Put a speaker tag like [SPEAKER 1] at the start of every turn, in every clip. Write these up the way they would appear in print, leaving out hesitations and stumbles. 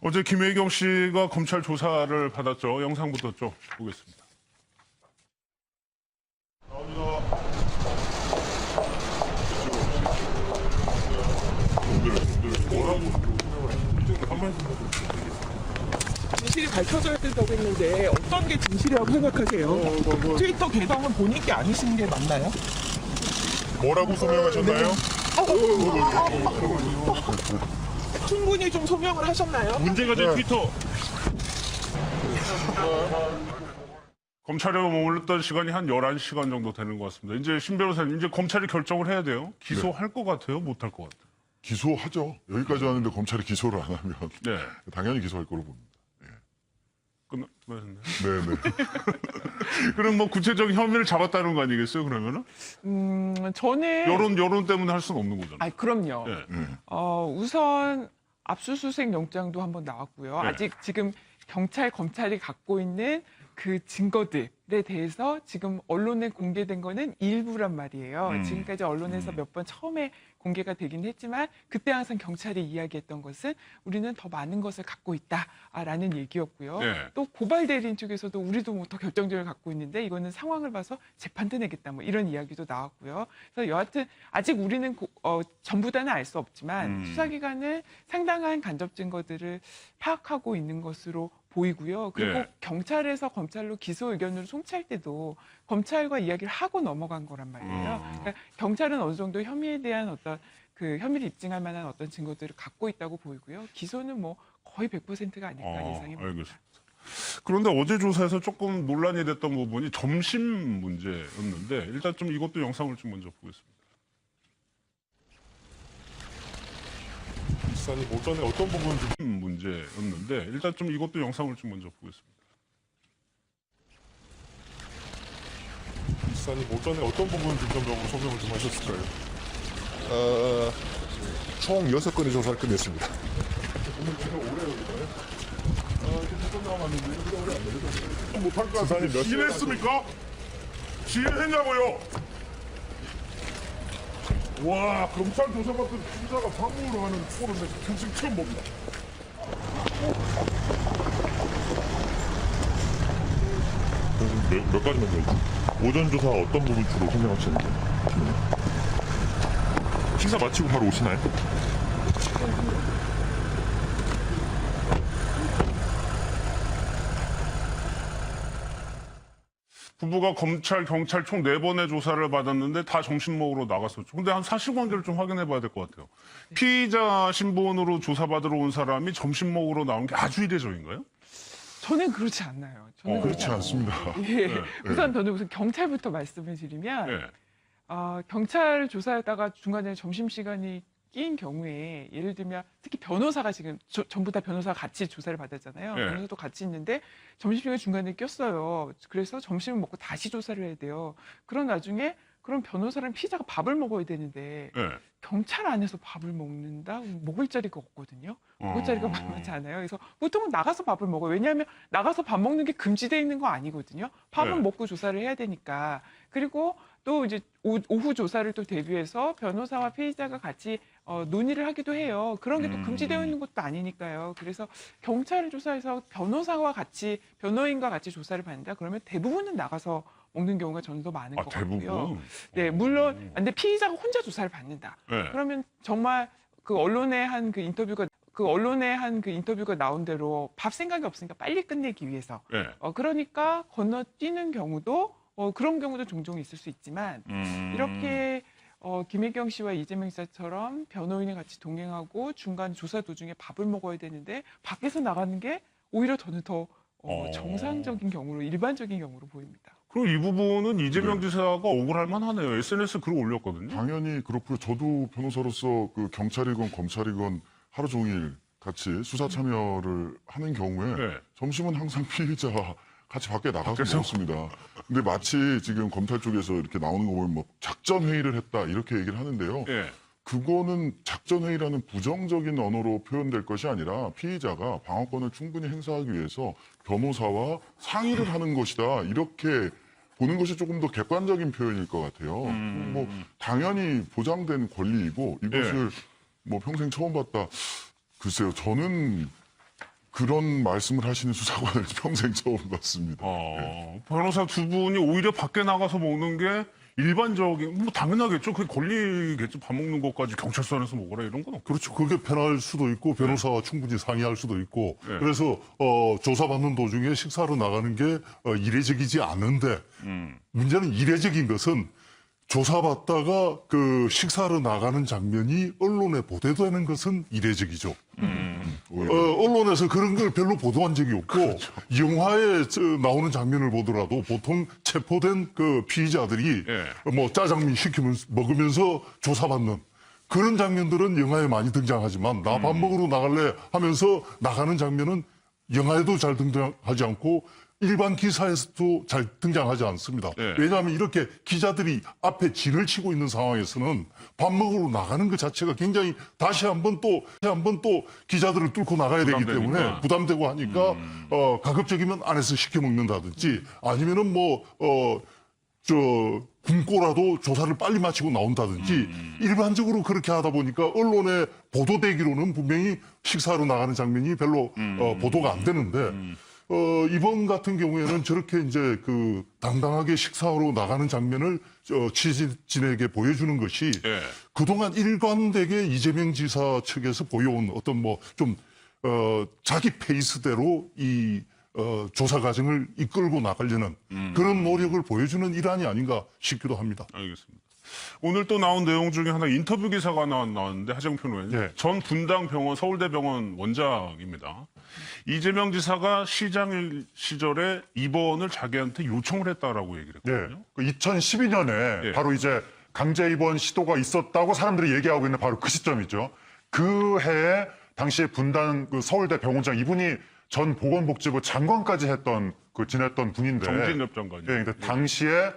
[SPEAKER 1] 어제 김혜경 씨가 검찰 조사를 받았죠. 영상부터 좀 보겠습니다.
[SPEAKER 2] 진실이 밝혀져야 된다고 했는데 어떤 게 진실이라고 생각하세요? 트위터 계정은 본인 게 아니신 게 맞나요?
[SPEAKER 3] 뭐라고 소명하셨나요?
[SPEAKER 2] 충분히 좀 소명을 하셨나요?
[SPEAKER 1] 문제가 된 트위터. 검찰에 머물렀던 시간이 한 11시간 정도 되는 것 같습니다. 이제 신 변호사님, 이제 검찰이 결정을 해야 돼요. 기소할 것 같아요? 못할 것 같아요?
[SPEAKER 3] 기소하죠. 여기까지 왔는데 검찰이 기소를 안 하면
[SPEAKER 1] 네.
[SPEAKER 3] 당연히 기소할 거로 봅니다.
[SPEAKER 1] 끝났나요?
[SPEAKER 3] 네네.
[SPEAKER 1] 그럼 뭐 구체적인 혐의를 잡았다는 거 아니겠어요, 그러면은?
[SPEAKER 2] 저는
[SPEAKER 1] 여론 때문에 할 수는 없는 거잖아요.
[SPEAKER 2] 그럼요.
[SPEAKER 1] 네.
[SPEAKER 2] 우선 압수수색 영장도 한번 나왔고요.
[SPEAKER 1] 네.
[SPEAKER 2] 아직 지금 경찰, 검찰이 갖고 있는 그 증거들에 대해서 지금 언론에 공개된 거는 일부란 말이에요. 지금까지 언론에서 몇 번 처음에 공개가 되긴 했지만 그때 항상 경찰이 이야기했던 것은 우리는 더 많은 것을 갖고 있다라는 얘기였고요.
[SPEAKER 1] 네.
[SPEAKER 2] 또 고발 대리인 쪽에서도 우리도 뭐 더 결정적을 갖고 있는데 이거는 상황을 봐서 재판도 내겠다 뭐 이런 이야기도 나왔고요. 그래서 여하튼 아직 우리는 전부 다는 알 수 없지만 수사기관은 상당한 간접 증거들을 파악하고 있는 것으로 보이고요. 그리고
[SPEAKER 1] 네.
[SPEAKER 2] 경찰에서 검찰로 기소 의견을 송치할 때도 검찰과 이야기를 하고 넘어간 거란 말이에요. 그러니까 경찰은 어느 정도 혐의에 대한 어떤 그 혐의를 입증할 만한 어떤 증거들을 갖고 있다고 보이고요. 기소는 뭐 거의 100%가 아닐까 예상해 봅니다.
[SPEAKER 1] 알겠습니다. 그런데 어제 조사에서 조금 논란이 됐던 부분이 점심 문제였는데 일단 좀 이것도 영상을 좀 먼저 보겠습니다.
[SPEAKER 3] 기사님 오전에 어떤 부분 좀
[SPEAKER 1] 문제였는데 일단 좀 이것도 영상을 좀 먼저 보겠습니다.
[SPEAKER 3] 기사님 오전에 어떤 부분 중점적으로 소명을 좀 하셨을까요? 총 6건의 조사를 끝냈습니다. 수사님 몇 시간
[SPEAKER 1] 지냈습니까? 지냈냐고요? 와, 검찰 조사받던 피자가 방문으로 하는 꼴은 내가 평생 처음 봅니다.
[SPEAKER 3] 몇 가지만 더 있죠. 오전 조사 어떤 부분 주로 소명하시는지. 식사 마치고 바로 오시나요?
[SPEAKER 1] 부부가 검찰, 경찰 총 4번의 조사를 받았는데 다 점심 먹으러 나갔었죠. 근데 한 사실관계를 좀 확인해 봐야 될 것 같아요. 피의자 신분으로 조사받으러 온 사람이 점심 먹으러 나온 게 아주 이례적인가요?
[SPEAKER 2] 저는 그렇지 않나요. 저는
[SPEAKER 3] 그렇지 않습니다.
[SPEAKER 2] 예. 우선 저는 우선 경찰부터 말씀을 드리면
[SPEAKER 1] 네.
[SPEAKER 2] 경찰 조사하다가 중간에 점심시간이 끼인 경우에 예를 들면 특히 변호사가 지금 전부 다 변호사가 같이 조사를 받았잖아요.
[SPEAKER 1] 네.
[SPEAKER 2] 변호사도 같이 있는데 점심시간 중간에 꼈어요. 그래서 점심을 먹고 다시 조사를 해야 돼요. 그런 나중에 그럼 변호사랑 피의자가 밥을 먹어야 되는데
[SPEAKER 1] 네.
[SPEAKER 2] 경찰 안에서 밥을 먹는다? 먹을 자리가 없거든요. 먹을 자리가 만만치 않아요. 그래서 보통은 나가서 밥을 먹어요. 왜냐하면 나가서 밥 먹는 게 금지되어 있는 거 아니거든요. 밥은
[SPEAKER 1] 네.
[SPEAKER 2] 먹고 조사를 해야 되니까. 그리고 또 이제 오후 조사를 또 대비해서 변호사와 피의자가 같이 논의를 하기도 해요. 그런 게 또 금지되어 있는 것도 아니니까요. 그래서 경찰 조사에서 변호사와 같이 변호인과 같이 조사를 받는다. 그러면 대부분은 나가서 먹는 경우가 저는 더 많은 것 같고요.
[SPEAKER 1] 대부분?
[SPEAKER 2] 네, 물론 근데 피의자가 혼자 조사를 받는다.
[SPEAKER 1] 네.
[SPEAKER 2] 그러면 정말 그 언론에 한 그 인터뷰가 나온 대로 밥 생각이 없으니까 빨리 끝내기 위해서.
[SPEAKER 1] 네.
[SPEAKER 2] 그러니까 건너뛰는 경우도 그런 경우도 종종 있을 수 있지만 이렇게 김혜경 씨와 이재명 지사처럼 변호인이 같이 동행하고 중간 조사 도중에 밥을 먹어야 되는데 밖에서 나가는 게 오히려 저는 더 정상적인 경우로 일반적인 경우로 보입니다.
[SPEAKER 1] 그럼 이 부분은 이재명 지사가 억울할 만하네요. SNS에 글을 올렸거든요.
[SPEAKER 3] 당연히 그렇고요. 저도 변호사로서 그 경찰이건 검찰이건 하루 종일 같이 수사 참여를 하는 경우에
[SPEAKER 1] 네.
[SPEAKER 3] 점심은 항상 피의자와 같이 밖에 나가서
[SPEAKER 1] 밖에서?
[SPEAKER 3] 먹었습니다. 근데 마치 지금 검찰 쪽에서 이렇게 나오는 거 보면 뭐 작전 회의를 했다 이렇게 얘기를 하는데요.
[SPEAKER 1] 네.
[SPEAKER 3] 그거는 작전 회의라는 부정적인 언어로 표현될 것이 아니라 피의자가 방어권을 충분히 행사하기 위해서 변호사와 상의를 하는 것이다 이렇게 보는 것이 조금 더 객관적인 표현일 것 같아요. 뭐 당연히 보장된 권리이고 이것을 뭐 평생 처음 봤다. 글쎄요, 저는 그런 말씀을 하시는 수사관을 평생 처음 봤습니다.
[SPEAKER 1] 변호사 두 분이 오히려 밖에 나가서 먹는 게 일반적인, 뭐 당연하겠죠. 그게 권리겠죠. 밥 먹는 것까지 경찰서 안에서 먹으라 이런 건 없고.
[SPEAKER 3] 그렇죠. 그게 편할 수도 있고 변호사와 충분히 상의할 수도 있고
[SPEAKER 1] 네.
[SPEAKER 3] 그래서 조사받는 도중에 식사로 나가는 게 이례적이지 않은데 문제는 이례적인 것은 조사받다가 그 식사로 나가는 장면이 언론에 보도되는 것은 이례적이죠. 언론에서 그런 걸 별로 보도한 적이 없고 영화에 나오는 장면을 보더라도 보통 체포된 그 피의자들이 뭐 짜장면 시키면서 먹으면서 조사받는 그런 장면들은 영화에 많이 등장하지만 나 밥 먹으러 나갈래 하면서 나가는 장면은 영화에도 잘 등장하지 않고 일반 기사에서도 잘 등장하지 않습니다. 왜냐하면 이렇게 기자들이 앞에 진을 치고 있는 상황에서는 밥 먹으러 나가는 것 자체가 굉장히 다시 한번 또 기자들을 뚫고 나가야 되기 때문에 부담되고 하니까 가급적이면 안에서 시켜 먹는다든지 아니면은 굶고라도 조사를 빨리 마치고 나온다든지 일반적으로 그렇게 하다 보니까 언론에 보도되기로는 분명히 식사로 나가는 장면이 별로 보도가 안 되는데 이번 같은 경우에는 저렇게 이제 그 당당하게 식사로 나가는 장면을 취재진에게 보여주는 것이 그동안 일관되게 이재명 지사 측에서 보여온 어떤 자기 페이스대로 이 조사 과정을 이끌고 나가려는 그런 노력을 보여주는 일환이 아닌가 싶기도 합니다.
[SPEAKER 1] 알겠습니다. 오늘 또 나온 내용 중에 하나 인터뷰 기사가 나왔는데 하정표 의원님 전 분당병원 서울대병원 원장입니다. 이재명 지사가 시장 시절에 입원을 자기한테 요청을 했다라고 얘기를 했거든요.
[SPEAKER 4] 2012년에 바로 이제 강제 입원 시도가 있었다고 사람들이 얘기하고 있는 바로 그 시점이죠. 그 해에 당시에 분당 그 서울대 병원장 이분이 전 보건복지부 장관까지 지냈던 분인데
[SPEAKER 1] 정진엽 장관이.
[SPEAKER 4] 근데 당시에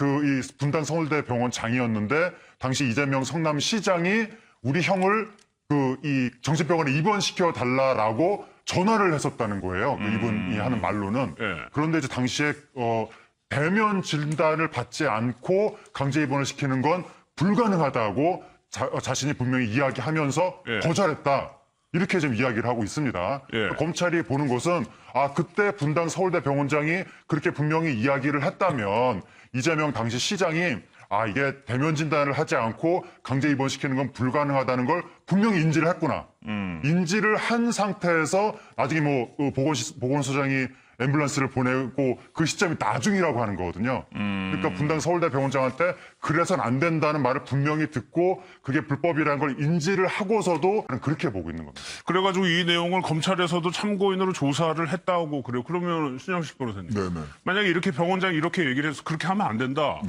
[SPEAKER 4] 이 분당 서울대 병원장이었는데 당시 이재명 성남시장이 우리 형을 이 정신병원에 입원시켜 달라라고 전화를 했었다는 거예요. 이분이 하는 말로는. 그런데 이제 당시에 대면 진단을 받지 않고 강제 입원을 시키는 건 불가능하다고 자신이 분명히 이야기하면서 거절했다. 이렇게 지금 이야기를 하고 있습니다. 검찰이 보는 것은 그때 분당 서울대 병원장이 그렇게 분명히 이야기를 했다면 이재명 당시 시장이 이게 대면 진단을 하지 않고 강제 입원시키는 건 불가능하다는 걸 분명히 인지를 했구나. 인지를 한 상태에서 나중에 보건소장이 앰뷸런스를 보내고 그 시점이 나중이라고 하는 거거든요. 그러니까 분당 서울대 병원장한테 그래서는 안 된다는 말을 분명히 듣고 그게 불법이라는 걸 인지를 하고서도 그렇게 보고 있는 겁니다.
[SPEAKER 1] 그래가지고 이 내용을 검찰에서도 참고인으로 조사를 했다고 그래요. 그러면 신영식 변호사님. 만약에 이렇게 병원장이 이렇게 얘기를 해서 그렇게 하면 안 된다.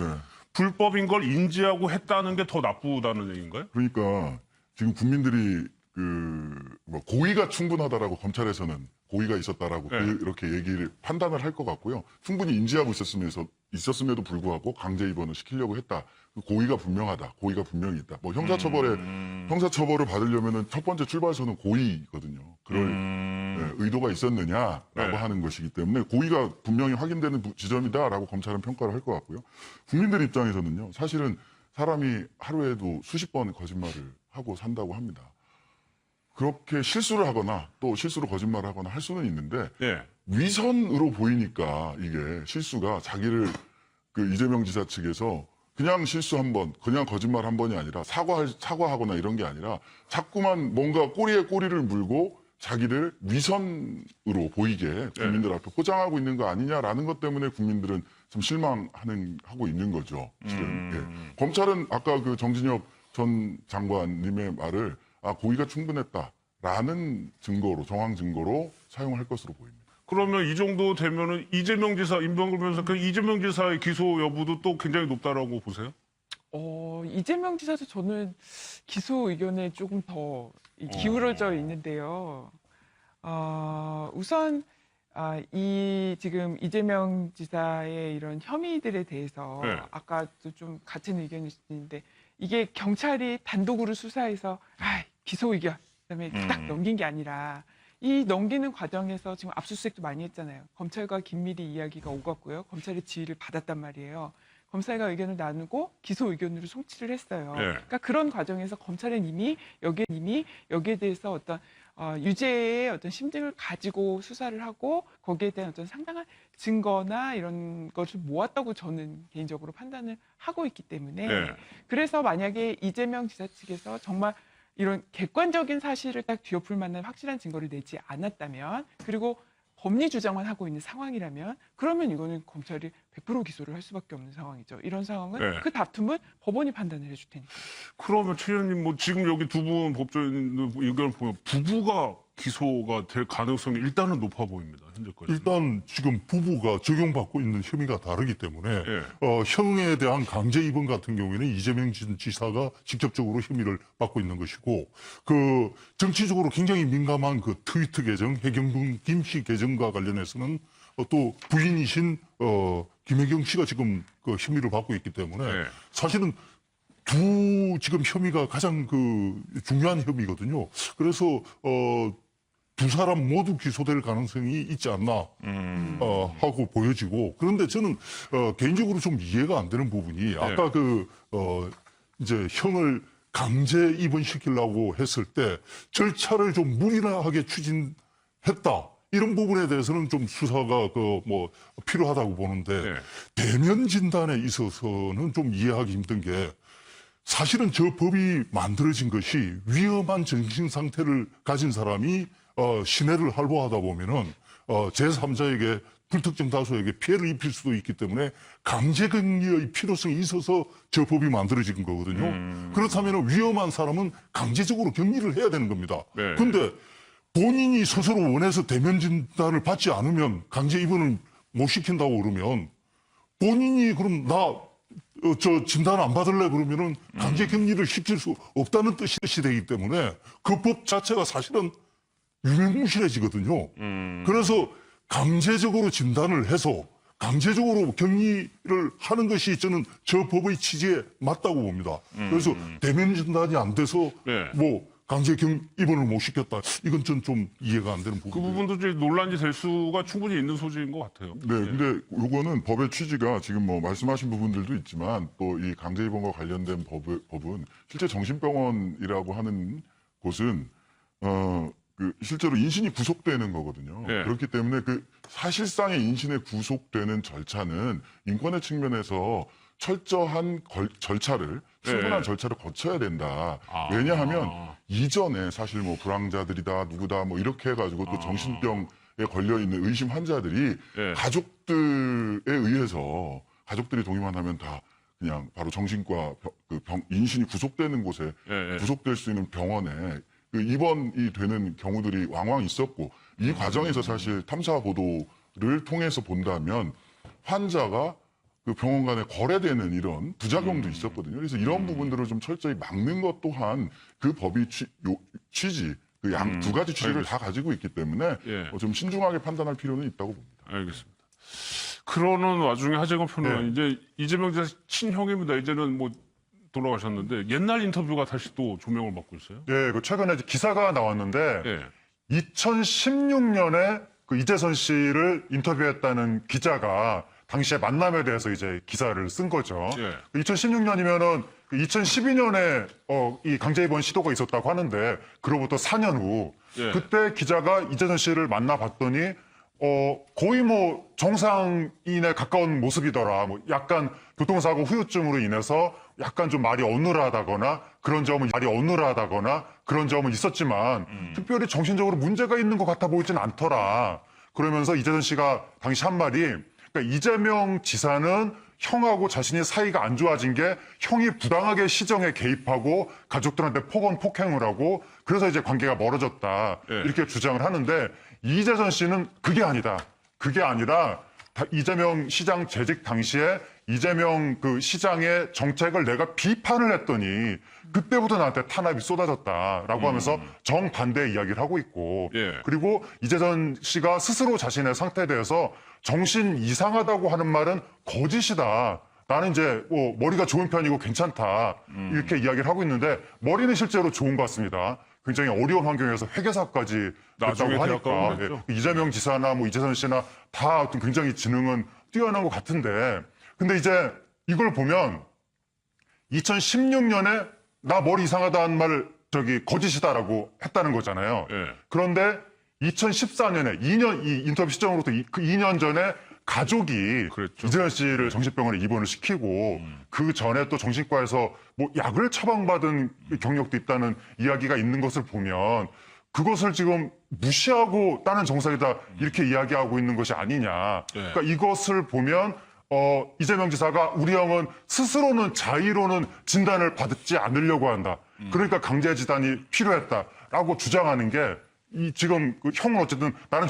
[SPEAKER 1] 불법인 걸 인지하고 했다는 게 더 나쁘다는 얘기인가요?
[SPEAKER 3] 그러니까 지금 국민들이 고의가 충분하다라고 검찰에서는 고의가 있었다라고 이렇게 판단을 할 것 같고요. 충분히 인지하고 있었음에도 불구하고 강제 입원을 시키려고 했다. 고의가 분명하다. 고의가 분명히 있다. 형사처벌을 받으려면은 첫 번째 출발선은 고의거든요. 그럴 의도가 있었느냐라고 하는 것이기 때문에 고의가 분명히 확인되는 지점이다라고 검찰은 평가를 할 것 같고요. 국민들 입장에서는요. 사실은 사람이 하루에도 수십 번 거짓말을 하고 산다고 합니다. 그렇게 실수를 하거나 또 실수로 거짓말을 하거나 할 수는 있는데 위선으로 보이니까 이게 실수가 자기를 이재명 지사 측에서 그냥 실수 한 번, 그냥 거짓말 한 번이 아니라 사과하거나 이런 게 아니라 자꾸만 뭔가 꼬리에 꼬리를 물고 자기를 위선으로 보이게 국민들 앞에 포장하고 있는 거 아니냐라는 것 때문에 국민들은 좀 실망하고 있는 거죠. 검찰은 아까 정진엽 전 장관님의 말을 고의가 충분했다라는 증거로, 정황 증거로 사용할 것으로 보입니다.
[SPEAKER 1] 그러면 이 정도 되면은 이재명 지사, 임병글 변호사, 이재명 지사의 기소 여부도 또 굉장히 높다라고 보세요?
[SPEAKER 2] 이재명 지사도 저는 기소 의견에 조금 더 기울어져 있는데요. 우선 지금 이재명 지사의 이런 혐의들에 대해서 아까도 좀 같은 의견이신데 이게 경찰이 단독으로 수사해서 기소 의견 그다음에 딱 넘긴 게 아니라 이 넘기는 과정에서 지금 압수수색도 많이 했잖아요. 검찰과 긴밀히 이야기가 오갔고요. 검찰의 지휘를 받았단 말이에요. 검찰과 의견을 나누고 기소 의견으로 송치를 했어요. 그러니까 그런 과정에서 검찰은 이미 여기에 대해서 어떤 유죄의 어떤 심증을 가지고 수사를 하고 거기에 대한 어떤 상당한 증거나 이런 것을 모았다고 저는 개인적으로 판단을 하고 있기 때문에
[SPEAKER 1] 네.
[SPEAKER 2] 그래서 만약에 이재명 지사 측에서 정말 이런 객관적인 사실을 딱 뒤엎을 만한 확실한 증거를 내지 않았다면 그리고 법리 주장만 하고 있는 상황이라면 그러면 이거는 검찰이 100% 기소를 할 수밖에 없는 상황이죠. 이런 상황은
[SPEAKER 1] 네.
[SPEAKER 2] 그 다툼은 법원이 판단을 해줄 테니까.
[SPEAKER 1] 그러면 최 의원님 뭐 지금 여기 두 분 법조인 의견을 보면 부부가 기소가 될 가능성이 일단은 높아 보입니다. 현재까지.
[SPEAKER 5] 일단 지금 부부가 적용받고 있는 혐의가 다르기 때문에
[SPEAKER 1] 예.
[SPEAKER 5] 형에 대한 강제 입원 같은 경우에는 이재명 지사가 직접적으로 혐의를 받고 있는 것이고 그 정치적으로 굉장히 민감한 그 트위터 계정 해경군 김씨 계정과 관련해서는 또 부인이신 김혜경 씨가 지금 그 혐의를 받고 있기 때문에
[SPEAKER 1] 예.
[SPEAKER 5] 사실은 두 지금 혐의가 가장 그 중요한 혐의거든요. 그래서 두 사람 모두 기소될 가능성이 있지 않나 하고 보여지고 그런데 저는 개인적으로 좀 이해가 안 되는 부분이 아까 이제 형을 강제 입원시키려고 했을 때 절차를 좀 무리하게 추진했다. 이런 부분에 대해서는 좀 수사가 필요하다고 보는데
[SPEAKER 1] 네.
[SPEAKER 5] 대면 진단에 있어서는 좀 이해하기 힘든 게 사실은 저 법이 만들어진 것이 위험한 정신 상태를 가진 사람이 시내를 활보하다 보면은 제3자에게 불특정 다수에게 피해를 입힐 수도 있기 때문에 강제격리의 필요성이 있어서 저 법이 만들어진 거거든요. 그렇다면 위험한 사람은 강제적으로 격리를 해야 되는 겁니다.
[SPEAKER 1] 네.
[SPEAKER 5] 근데 본인이 스스로 원해서 대면 진단을 받지 않으면 강제 입원을 못 시킨다고 그러면 본인이 그럼 저 진단 안 받을래 그러면은 강제 격리를 시킬 수 없다는 뜻이 되기 때문에 그 법 자체가 사실은 유명무실해지거든요. 그래서 강제적으로 진단을 해서 강제적으로 격리를 하는 것이 저는 저 법의 취지에 맞다고 봅니다. 그래서 대면 진단이 안 돼서
[SPEAKER 1] 네.
[SPEAKER 5] 뭐 강제 입원을 못 시켰다. 이건 좀 이해가 안 되는
[SPEAKER 1] 그
[SPEAKER 5] 부분이에요.
[SPEAKER 1] 부분도 이제 논란이 될 수가 충분히 있는 소지인 것 같아요.
[SPEAKER 3] 네, 근데 요거는 법의 취지가 지금 뭐 말씀하신 부분들도 있지만 또 이 강제 입원과 관련된 법은 실제 정신병원이라고 하는 곳은 실제로 인신이 구속되는 거거든요.
[SPEAKER 1] 네.
[SPEAKER 3] 그렇기 때문에 그 사실상의 인신에 구속되는 절차는 인권의 측면에서 철저한 충분한
[SPEAKER 1] 네.
[SPEAKER 3] 절차를 거쳐야 된다.
[SPEAKER 1] 아.
[SPEAKER 3] 왜냐하면 이전에 사실 뭐 불황자들이다 누구다 뭐 이렇게 해가지고 또 정신병에 걸려 있는 의심 환자들이
[SPEAKER 1] 네.
[SPEAKER 3] 가족들에 의해서 가족들이 동의만 하면 다 그냥 바로 정신과 인신이 구속되는 곳에
[SPEAKER 1] 네.
[SPEAKER 3] 구속될 수 있는 병원에 입원이 되는 경우들이 왕왕 있었고 이 과정에서 사실 탐사 보도를 통해서 본다면 환자가 그 병원 간에 거래되는 이런 부작용도 있었거든요. 그래서 이런 부분들을 좀 철저히 막는 것 또한 그 법이 취지, 그 두 가지 취지를 다 가지고 있기 때문에
[SPEAKER 1] 예.
[SPEAKER 3] 좀 신중하게 판단할 필요는 있다고 봅니다.
[SPEAKER 1] 알겠습니다. 그러는 와중에 하재건 평론가 이제 이재명 지사 친형입니다. 이제는 뭐 돌아가셨는데 옛날 인터뷰가 다시 또 조명을 받고 있어요.
[SPEAKER 4] 예, 그 최근에 이제 기사가 나왔는데
[SPEAKER 1] 예.
[SPEAKER 4] 2016년에 그 이재선 씨를 인터뷰했다는 기자가 당시의 만남에 대해서 이제 기사를 쓴 거죠.
[SPEAKER 1] 예.
[SPEAKER 4] 2016년이면은 2012년에 이 강제 입원 시도가 있었다고 하는데 그로부터 4년 후
[SPEAKER 1] 예.
[SPEAKER 4] 그때 기자가 이재선 씨를 만나봤더니 거의 뭐 정상인에 가까운 모습이더라. 뭐 약간 교통사고 후유증으로 인해서 약간 좀 말이 어눌하다거나 그런 점은 있었지만 특별히 정신적으로 문제가 있는 것 같아 보이진 않더라. 그러면서 이재선 씨가 당시 한 말이 그러니까 이재명 지사는 형하고 자신이 사이가 안 좋아진 게 형이 부당하게 시정에 개입하고 가족들한테 폭언폭행을 하고 그래서 이제 관계가 멀어졌다.
[SPEAKER 1] 예.
[SPEAKER 4] 이렇게 주장을 하는데 이재선 씨는 그게 아니다. 그게 아니라 이재명 시장 재직 당시에 이재명 그 시장의 정책을 내가 비판을 했더니 그때부터 나한테 탄압이 쏟아졌다라고 하면서 정반대 이야기를 하고 있고
[SPEAKER 1] 예.
[SPEAKER 4] 그리고 이재선 씨가 스스로 자신의 상태에 대해서 정신 이상하다고 하는 말은 거짓이다. 나는 이제 뭐 머리가 좋은 편이고 괜찮다. 이렇게 이야기를 하고 있는데 머리는 실제로 좋은 것 같습니다. 굉장히 어려운 환경에서 회계사까지
[SPEAKER 1] 나중에
[SPEAKER 4] 됐다고
[SPEAKER 1] 대학
[SPEAKER 4] 하니까
[SPEAKER 1] 가고
[SPEAKER 4] 예, 이재명 지사나 뭐 이재선 씨나 다 어떤 굉장히 지능은 뛰어난 것 같은데 근데 이제 이걸 보면 2016년에 나 머리 이상하다는 말을 거짓이다라고 했다는 거잖아요.
[SPEAKER 1] 예.
[SPEAKER 4] 그런데 2014년에 이 인터뷰 시점으로부터 그 2년 전에 가족이
[SPEAKER 1] 그랬죠.
[SPEAKER 4] 이재현 씨를 정신병원에 입원을 시키고 그 전에 또 정신과에서 뭐 약을 처방받은 경력도 있다는 이야기가 있는 것을 보면 그것을 지금 무시하고 다른 정상이다 이렇게 이야기하고 있는 것이 아니냐.
[SPEAKER 1] 네.
[SPEAKER 4] 그러니까 이것을 보면 이재명 지사가 우리 형은 스스로는 자의로는 진단을 받지 않으려고 한다. 그러니까 강제 진단이 필요했다라고 주장하는 게 이 지금 그 형은 어쨌든 나는